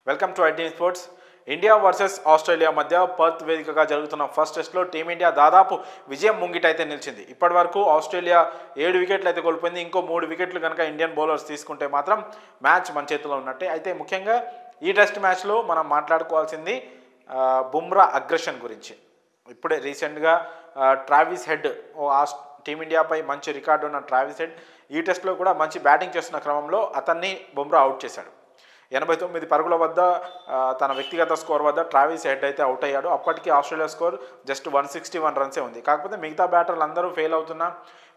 Welcome to IT sports. India versus Australia మధ్య Perth వేదికగా జరుగుతున్న ఫస్ట్ టెస్ట్లో టీమిండియా దాదాపు విజయం ముంగిటైతే నిలిచింది. ఇప్పటి వరకు ఆస్ట్రేలియా 7 వికెట్లు అయితే కోల్పోయింది. ఇంకో 3 వికెట్లు కనుక ఇండియన్ బౌలర్స్ తీసుకుంటే మాత్రం మ్యాచ్ మన చేతిలో ఉన్నట్టే. అయితే ముఖ్యంగా ఈ టెస్ట్ మ్యాచ్లో మనం మాట్లాడుకోవాల్సింది బుమ్రా అగ్రెషన్ గురించి. ఇప్పుడే రీసెంట్గా ట్రావిస్ హెడ్ టీమిండియాపై మంచి రికార్డు ఉన్న ట్రావిస్ హెడ్ ఈ టెస్ట్లో కూడా మంచి బ్యాటింగ్ చేస్తున్న క్రమంలో అతన్ని బుమ్రా అవుట్ చేశాడు. 89 పరుగుల వద్ద తన వ్యక్తిగత స్కోర్ వద్ద ట్రావిస్ హెడ్ అయితే అవుట్ అయ్యాడు. అప్పటికి ఆస్ట్రేలియా స్కోర్ జస్ట్ 161 రన్సే ఉంది. కాకపోతే మిగతా బ్యాటర్లు అందరూ ఫెయిల్ అవుతున్నా,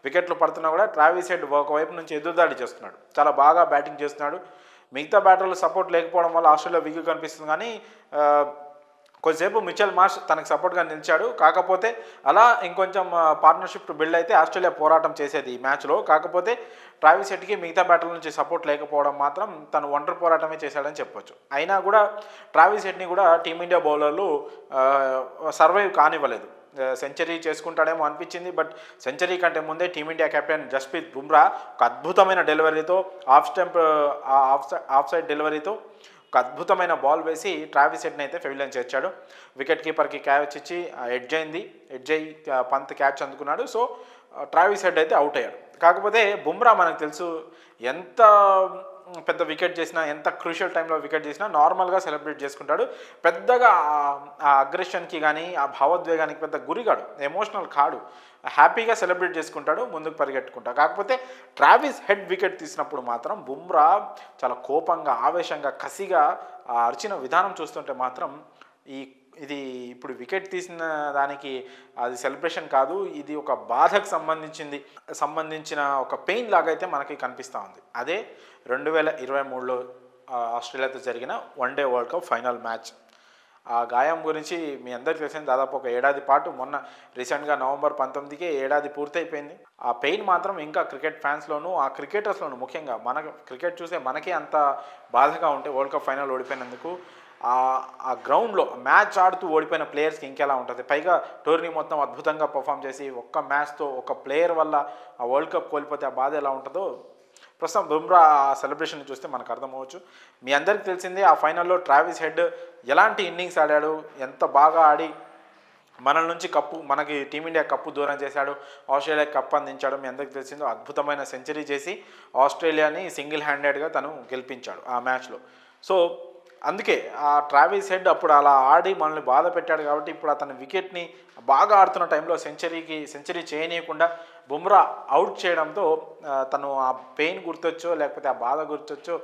వికెట్లు పడుతున్నా కూడా ట్రావిస్ హెడ్ ఒకవైపు నుంచి ఎదురుదాడి చేస్తున్నాడు. చాలా బాగా బ్యాటింగ్ చేస్తున్నాడు. మిగతా బ్యాటర్లు సపోర్ట్ లేకపోవడం వల్ల ఆస్ట్రేలియా వీక్ కనిపిస్తుంది. కానీ కొద్దిసేపు మిచెల్ మార్ష్ తనకు సపోర్ట్గా నిలిచాడు. కాకపోతే అలా ఇంకొంచెం పార్ట్నర్షిప్ బిల్డ్ అయితే ఆస్ట్రేలియా పోరాటం చేసేది ఈ మ్యాచ్లో. కాకపోతే ట్రావిస్ హెడ్కి మిగతా బ్యాటర్ల నుంచి సపోర్ట్ లేకపోవడం మాత్రం తను ఒంటరి పోరాటమే చేశాడని చెప్పొచ్చు. అయినా కూడా ట్రావిస్ హెడ్ని కూడా టీమిండియా బౌలర్లు సర్వైవ్ కానివ్వలేదు. సెంచరీ చేసుకుంటాడేమో అనిపించింది, బట్ సెంచరీ కంటే ముందే టీమిండియా కెప్టెన్ జస్ప్రీత్ బుమ్రా ఒక అద్భుతమైన డెలివరీతో ఆఫ్ సైడ్ డెలివరీతో ఒక అద్భుతమైన బాల్ వేసి ట్రావిస్ హెడ్ని అయితే పెవిలియన్ చేర్చాడు. వికెట్ కీపర్కి క్యాచ్ ఇచ్చి ఎడ్జ్ అయ్యి పంత్ క్యాచ్ అందుకున్నాడు. సో ట్రావిస్ హెడ్ అయితే అవుట్ అయ్యాడు. కాకపోతే బుమ్రా మనకు తెలుసు ఎంత పెద్ద వికెట్ చేసినా, ఎంత క్రూషియల్ టైంలో వికెట్ చేసినా నార్మల్గా సెలబ్రేట్ చేసుకుంటాడు. పెద్దగా ఆ అగ్రెషన్కి కానీ ఆ భావోద్వేగానికి పెద్ద గురిగాడు, ఎమోషనల్ కాడు, హ్యాపీగా సెలబ్రేట్ చేసుకుంటాడు, ముందుకు పరిగెట్టుకుంటాడు. కాకపోతే ట్రావిస్ హెడ్ వికెట్ తీసినప్పుడు మాత్రం బుమ్రా చాలా కోపంగా, ఆవేశంగా, కసిగా అరిచిన విధానం చూస్తుంటే మాత్రం ఇది ఇప్పుడు వికెట్ తీసిన దానికి అది సెలబ్రేషన్ కాదు, ఇది ఒక బాధకు సంబంధించిన ఒక పెయిన్ లాగైతే మనకి కనిపిస్తూ ఉంది. అదే 2023లో ఆస్ట్రేలియాతో జరిగిన one day world cup final match. ఆ గాయం గురించి మీ అందరికీ తెలిసింది. దాదాపు ఒక ఏడాది పాటు, మొన్న రీసెంట్గా నవంబర్ 19కే ఏడాది పూర్తయిపోయింది. ఆ పెయిన్ మాత్రం ఇంకా క్రికెట్ ఫ్యాన్స్లోనూ, ఆ క్రికెటర్స్లోనూ, ముఖ్యంగా మనకు క్రికెట్ చూసే మనకే అంత బాధగా ఉంటే వరల్డ్ కప్ ఫైనల్ ఓడిపోయినందుకు, ఆ గ్రౌండ్లో మ్యాచ్ ఆడుతూ ఓడిపోయిన ప్లేయర్స్కి ఇంకెలా ఉంటుంది. పైగా టోర్నీ మొత్తం అద్భుతంగా పర్ఫామ్ చేసి ఒక్క మ్యాచ్తో ఒక ప్లేయర్ వల్ల ఆ వరల్డ్ కప్ కోల్పోతే ఆ బాధ ఎలా ఉంటుందో ప్రస్తుతం బుమ్రా సెలబ్రేషన్ చూస్తే మనకు అర్థమవచ్చు. మీ అందరికీ తెలిసిందే ఆ ఫైనల్లో ట్రావిస్ హెడ్ ఎలాంటి ఇన్నింగ్స్ ఆడాడు, ఎంత బాగా ఆడి మనకి టీమిండియా కప్పు దూరం చేశాడు, ఆస్ట్రేలియా కప్ అందించాడు. మీ అందరికీ తెలిసిందో అద్భుతమైన సెంచరీ చేసి ఆస్ట్రేలియాని సింగిల్ హ్యాండెడ్గా తను గెలిపించాడు ఆ మ్యాచ్లో. సో అందుకే ఆ ట్రావిస్ హెడ్ అప్పుడు అలా ఆడి మనల్ని బాధ పెట్టాడు. కాబట్టి ఇప్పుడు అతని వికెట్ని బాగా ఆడుతున్న టైంలో సెంచరీ చేయనీయకుండా బుమ్రా అవుట్ చేయడంతో తను ఆ పెయిన్ గుర్తొచ్చో లేకపోతే ఆ బాధ గుర్తొచ్చో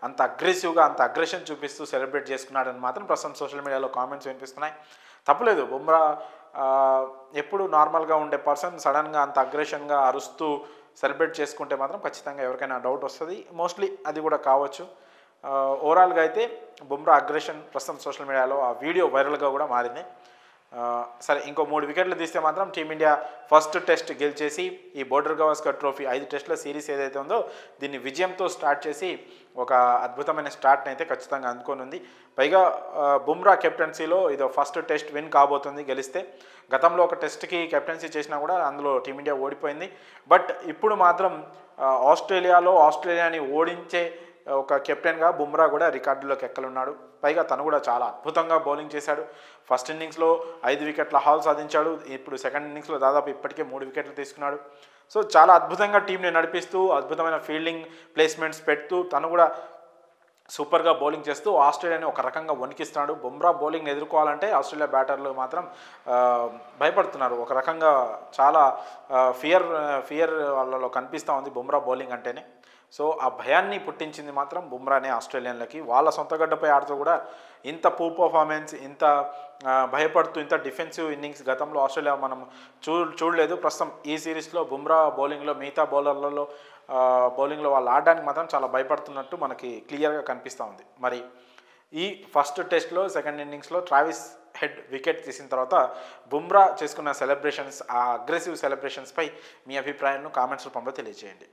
అంత అగ్రెసివ్గా, అంత అగ్రెషన్ చూపిస్తూ సెలబ్రేట్ చేసుకున్నాడని మాత్రం ప్రస్తుతం సోషల్ మీడియాలో కామెంట్స్ వినిపిస్తున్నాయి. తప్పలేదు, బుమ్రా ఎప్పుడు నార్మల్గా ఉండే పర్సన్ సడన్గా అంత అగ్రెషన్గా అరుస్తూ సెలబ్రేట్ చేసుకుంటే మాత్రం ఖచ్చితంగా ఎవరికైనా డౌట్ వస్తుంది. మోస్ట్లీ అది కూడా కావచ్చు. ఓవరాల్గా అయితే బుమ్రా అగ్రెషన్ ప్రస్తుతం సోషల్ మీడియాలో ఆ వీడియో వైరల్గా కూడా మారింది. సరే, ఇంకో 3 వికెట్లు తీస్తే మాత్రం టీమిండియా ఫస్ట్ టెస్ట్ గెలిచేసి ఈ బోర్డర్ గవాస్కర్ ట్రోఫీ 5 టెస్టుల సిరీస్ ఏదైతే ఉందో దీన్ని విజయంతో స్టార్ట్ చేసి ఒక అద్భుతమైన స్టార్ట్ని అయితే ఖచ్చితంగా అందుకొని. పైగా బుమ్రా కెప్టెన్సీలో ఇది ఫస్ట్ టెస్ట్ విన్ కాబోతుంది గెలిస్తే. గతంలో ఒక టెస్ట్కి కెప్టెన్సీ చేసినా కూడా అందులో టీమిండియా ఓడిపోయింది. బట్ ఇప్పుడు మాత్రం ఆస్ట్రేలియాని ఓడించే ఒక కెప్టెన్గా బుమ్రా కూడా రికార్డులోకి ఎక్కలున్నాడు. పైగా తను కూడా చాలా అద్భుతంగా బౌలింగ్ చేశాడు. ఫస్ట్ ఇన్నింగ్స్లో 5 వికెట్ల హాల్ సాధించాడు. ఇప్పుడు సెకండ్ ఇన్నింగ్స్లో దాదాపు ఇప్పటికే 3 వికెట్లు తీసుకున్నాడు. సో చాలా అద్భుతంగా టీంని నడిపిస్తూ, అద్భుతమైన ఫీల్డింగ్ ప్లేస్మెంట్స్ పెడుతూ, తను కూడా సూపర్గా బౌలింగ్ చేస్తూ ఆస్ట్రేలియాని ఒక రకంగా వణికిస్తున్నాడు. బుమ్రా బౌలింగ్ని ఎదుర్కోవాలంటే ఆస్ట్రేలియా బ్యాటర్లు మాత్రం భయపడుతున్నారు. ఒక రకంగా చాలా ఫియర్ వాళ్ళలో కనిపిస్తూ ఉంది బుమ్రా బౌలింగ్ అంటేనే. సో ఆ భయాన్ని పుట్టించింది మాత్రం బుమ్రానే ఆస్ట్రేలియన్లకి. వాళ్ళ సొంత గడ్డపై ఆడుతూ కూడా ఇంత పూర్ పర్ఫార్మెన్స్, ఇంత భయపడుతూ, ఇంత డిఫెన్సివ్ ఇన్నింగ్స్ గతంలో ఆస్ట్రేలియా మనం చూడలేదు. ప్రస్తుతం ఈ సిరీస్లో బుమ్రా బౌలింగ్లో, మిగతా బౌలర్లలో బౌలింగ్లో వాళ్ళు ఆడడానికి మాత్రం చాలా భయపడుతున్నట్టు మనకి క్లియర్గా కనిపిస్తూ ఉంది. మరి ఈ ఫస్ట్ టెస్ట్లో సెకండ్ ఇన్నింగ్స్లో ట్రావిస్ హెడ్ వికెట్ తీసిన తర్వాత బుమ్రా చేసుకున్న సెలబ్రేషన్స్, ఆ అగ్రెసివ్ సెలబ్రేషన్స్పై మీ అభిప్రాయాలను కామెంట్స్ రూపంలో తెలియజేయండి.